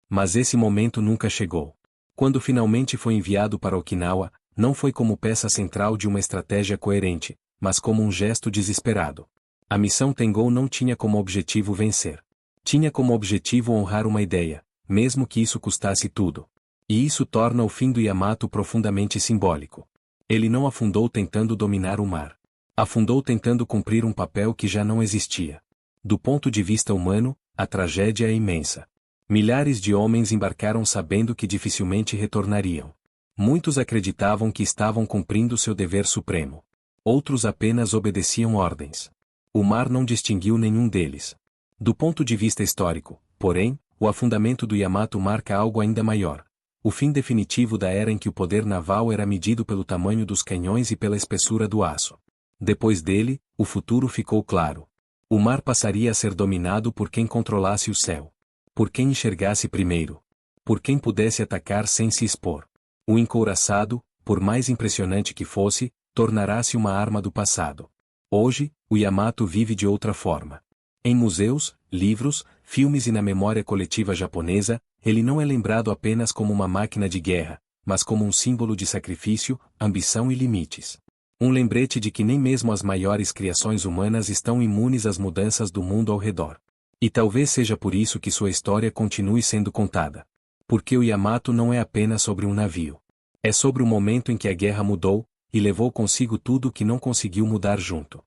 Speaker 1: Mas esse momento nunca chegou. Quando finalmente foi enviado para Okinawa, não foi como peça central de uma estratégia coerente, mas como um gesto desesperado. A missão Tengou não tinha como objetivo vencer. Tinha como objetivo honrar uma ideia, mesmo que isso custasse tudo. E isso torna o fim do Yamato profundamente simbólico. Ele não afundou tentando dominar o mar. Afundou tentando cumprir um papel que já não existia. Do ponto de vista humano, a tragédia é imensa. Milhares de homens embarcaram sabendo que dificilmente retornariam. Muitos acreditavam que estavam cumprindo seu dever supremo. Outros apenas obedeciam ordens. O mar não distinguiu nenhum deles. Do ponto de vista histórico, porém, o afundamento do Yamato marca algo ainda maior. O fim definitivo da era em que o poder naval era medido pelo tamanho dos canhões e pela espessura do aço. Depois dele, o futuro ficou claro. O mar passaria a ser dominado por quem controlasse o céu. Por quem enxergasse primeiro. Por quem pudesse atacar sem se expor. O encouraçado, por mais impressionante que fosse, tornará-se uma arma do passado. Hoje, o Yamato vive de outra forma. Em museus, livros, filmes e na memória coletiva japonesa, ele não é lembrado apenas como uma máquina de guerra, mas como um símbolo de sacrifício, ambição e limites. Um lembrete de que nem mesmo as maiores criações humanas estão imunes às mudanças do mundo ao redor. E talvez seja por isso que sua história continue sendo contada. Porque o Yamato não é apenas sobre um navio. É sobre o momento em que a guerra mudou, e levou consigo tudo o que não conseguiu mudar junto.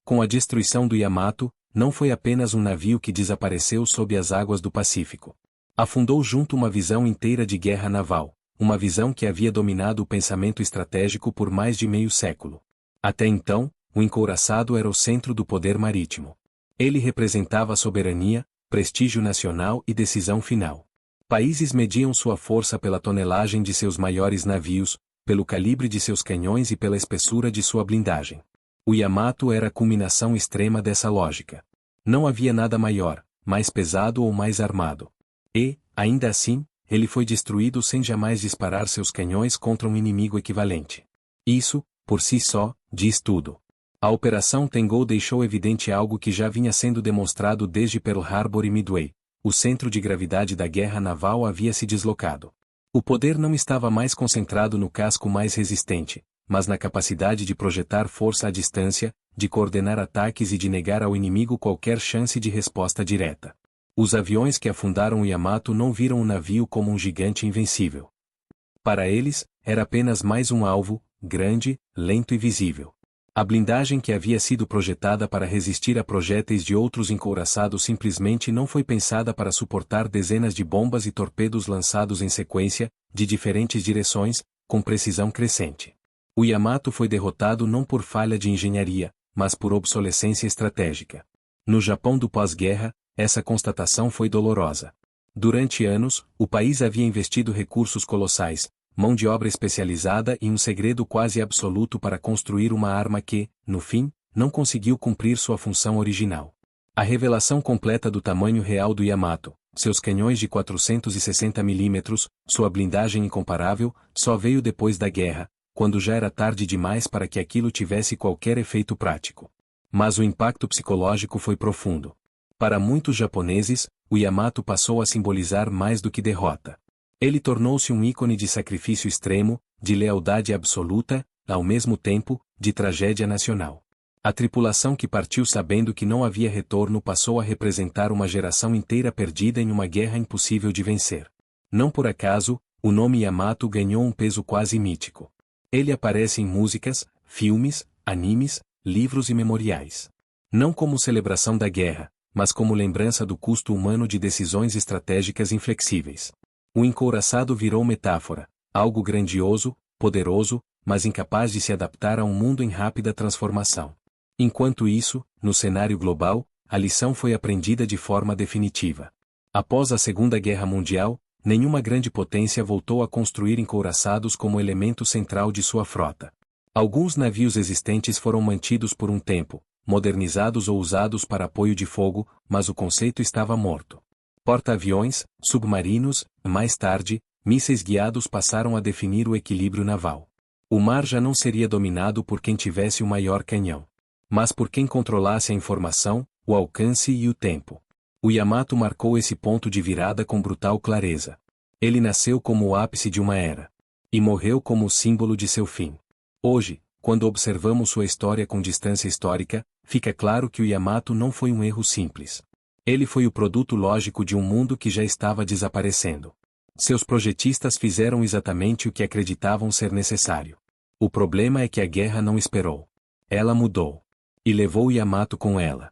Speaker 1: Com a destruição do Yamato, não foi apenas um navio que desapareceu sob as águas do Pacífico. Afundou junto uma visão inteira de guerra naval, uma visão que havia dominado o pensamento estratégico por mais de meio século. Até então, o encouraçado era o centro do poder marítimo. Ele representava soberania, prestígio nacional e decisão final. Países mediam sua força pela tonelagem de seus maiores navios, pelo calibre de seus canhões e pela espessura de sua blindagem. O Yamato era a culminação extrema dessa lógica. Não havia nada maior, mais pesado ou mais armado. E, ainda assim, ele foi destruído sem jamais disparar seus canhões contra um inimigo equivalente. Isso, por si só, diz tudo. A Operação Tengou deixou evidente algo que já vinha sendo demonstrado desde Pearl Harbor e Midway. O centro de gravidade da guerra naval havia se deslocado. O poder não estava mais concentrado no casco mais resistente, mas na capacidade de projetar força à distância, de coordenar ataques e de negar ao inimigo qualquer chance de resposta direta. Os aviões que afundaram o Yamato não viram o navio como um gigante invencível. Para eles, era apenas mais um alvo, grande, lento e visível. A blindagem que havia sido projetada para resistir a projéteis de outros encouraçados simplesmente não foi pensada para suportar dezenas de bombas e torpedos lançados em sequência, de diferentes direções, com precisão crescente. O Yamato foi derrotado não por falha de engenharia, mas por obsolescência estratégica. No Japão do pós-guerra, essa constatação foi dolorosa. Durante anos, o país havia investido recursos colossais, mão de obra especializada e um segredo quase absoluto para construir uma arma que, no fim, não conseguiu cumprir sua função original. A revelação completa do tamanho real do Yamato, seus canhões de 460 mm, sua blindagem incomparável, só veio depois da guerra, quando já era tarde demais para que aquilo tivesse qualquer efeito prático. Mas o impacto psicológico foi profundo. Para muitos japoneses, o Yamato passou a simbolizar mais do que derrota. Ele tornou-se um ícone de sacrifício extremo, de lealdade absoluta, ao mesmo tempo, de tragédia nacional. A tripulação que partiu sabendo que não havia retorno passou a representar uma geração inteira perdida em uma guerra impossível de vencer. Não por acaso, o nome Yamato ganhou um peso quase mítico. Ele aparece em músicas, filmes, animes, livros e memoriais. Não como celebração da guerra, mas como lembrança do custo humano de decisões estratégicas inflexíveis. O encouraçado virou metáfora, algo grandioso, poderoso, mas incapaz de se adaptar a um mundo em rápida transformação. Enquanto isso, no cenário global, a lição foi aprendida de forma definitiva. Após a Segunda Guerra Mundial, nenhuma grande potência voltou a construir encouraçados como elemento central de sua frota. Alguns navios existentes foram mantidos por um tempo, modernizados ou usados para apoio de fogo, mas o conceito estava morto. Porta-aviões, submarinos, mais tarde, mísseis guiados passaram a definir o equilíbrio naval. O mar já não seria dominado por quem tivesse o maior canhão, mas por quem controlasse a informação, o alcance e o tempo. O Yamato marcou esse ponto de virada com brutal clareza. Ele nasceu como o ápice de uma era. E morreu como o símbolo de seu fim. Hoje, quando observamos sua história com distância histórica, fica claro que o Yamato não foi um erro simples. Ele foi o produto lógico de um mundo que já estava desaparecendo. Seus projetistas fizeram exatamente o que acreditavam ser necessário. O problema é que a guerra não esperou. Ela mudou. E levou o Yamato com ela.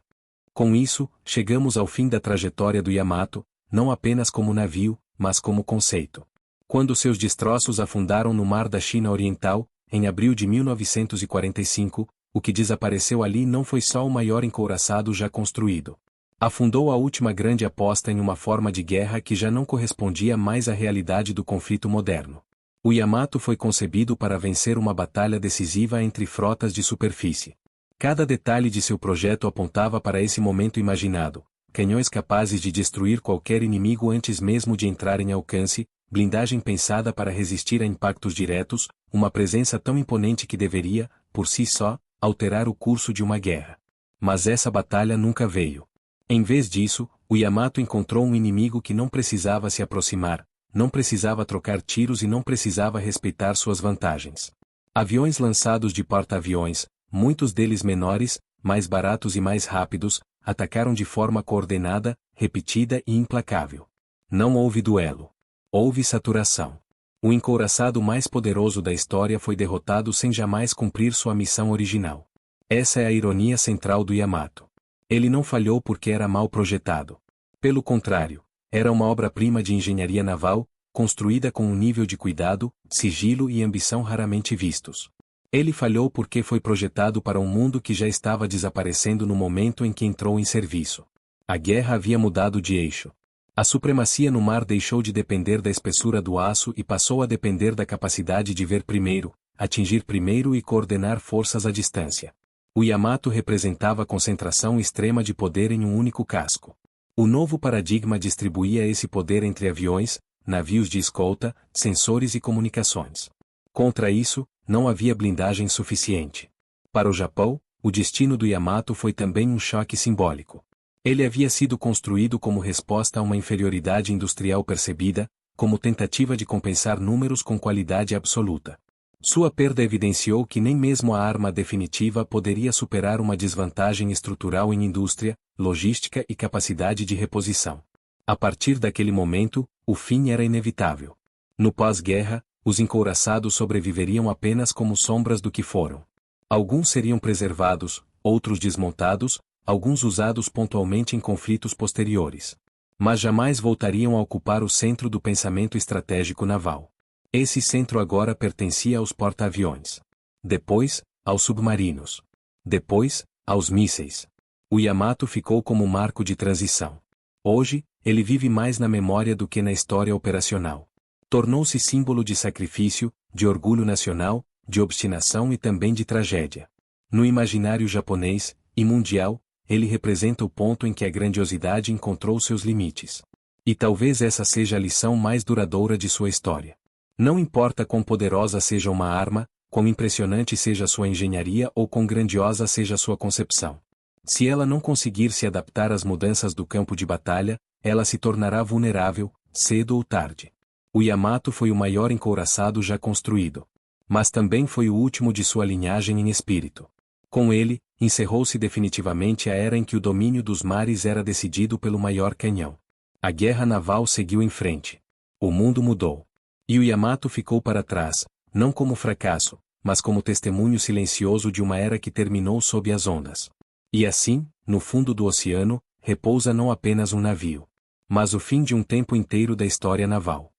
Speaker 1: Com isso, chegamos ao fim da trajetória do Yamato, não apenas como navio, mas como conceito. Quando seus destroços afundaram no mar da China Oriental, em abril de 1945, o que desapareceu ali não foi só o maior encouraçado já construído. Afundou a última grande aposta em uma forma de guerra que já não correspondia mais à realidade do conflito moderno. O Yamato foi concebido para vencer uma batalha decisiva entre frotas de superfície. Cada detalhe de seu projeto apontava para esse momento imaginado: canhões capazes de destruir qualquer inimigo antes mesmo de entrar em alcance, blindagem pensada para resistir a impactos diretos, uma presença tão imponente que deveria, por si só, alterar o curso de uma guerra. Mas essa batalha nunca veio. Em vez disso, o Yamato encontrou um inimigo que não precisava se aproximar, não precisava trocar tiros e não precisava respeitar suas vantagens. Aviões lançados de porta-aviões, muitos deles menores, mais baratos e mais rápidos, atacaram de forma coordenada, repetida e implacável. Não houve duelo. Houve saturação. O encouraçado mais poderoso da história foi derrotado sem jamais cumprir sua missão original. Essa é a ironia central do Yamato. Ele não falhou porque era mal projetado. Pelo contrário, era uma obra-prima de engenharia naval, construída com um nível de cuidado, sigilo e ambição raramente vistos. Ele falhou porque foi projetado para um mundo que já estava desaparecendo no momento em que entrou em serviço. A guerra havia mudado de eixo. A supremacia no mar deixou de depender da espessura do aço e passou a depender da capacidade de ver primeiro, atingir primeiro e coordenar forças à distância. O Yamato representava a concentração extrema de poder em um único casco. O novo paradigma distribuía esse poder entre aviões, navios de escolta, sensores e comunicações. Contra isso, não havia blindagem suficiente. Para o Japão, o destino do Yamato foi também um choque simbólico. Ele havia sido construído como resposta a uma inferioridade industrial percebida, como tentativa de compensar números com qualidade absoluta. Sua perda evidenciou que nem mesmo a arma definitiva poderia superar uma desvantagem estrutural em indústria, logística e capacidade de reposição. A partir daquele momento, o fim era inevitável. No pós-guerra, os encouraçados sobreviveriam apenas como sombras do que foram. Alguns seriam preservados, outros desmontados, alguns usados pontualmente em conflitos posteriores. Mas jamais voltariam a ocupar o centro do pensamento estratégico naval. Esse centro agora pertencia aos porta-aviões. Depois, aos submarinos. Depois, aos mísseis. O Yamato ficou como marco de transição. Hoje, ele vive mais na memória do que na história operacional. Tornou-se símbolo de sacrifício, de orgulho nacional, de obstinação e também de tragédia. No imaginário japonês e mundial, ele representa o ponto em que a grandiosidade encontrou seus limites. E talvez essa seja a lição mais duradoura de sua história. Não importa quão poderosa seja uma arma, quão impressionante seja sua engenharia ou quão grandiosa seja sua concepção. Se ela não conseguir se adaptar às mudanças do campo de batalha, ela se tornará vulnerável, cedo ou tarde. O Yamato foi o maior encouraçado já construído. Mas também foi o último de sua linhagem em espírito. Com ele, encerrou-se definitivamente a era em que o domínio dos mares era decidido pelo maior canhão. A guerra naval seguiu em frente. O mundo mudou. E o Yamato ficou para trás, não como fracasso, mas como testemunho silencioso de uma era que terminou sob as ondas. E assim, no fundo do oceano, repousa não apenas um navio, mas o fim de um tempo inteiro da história naval.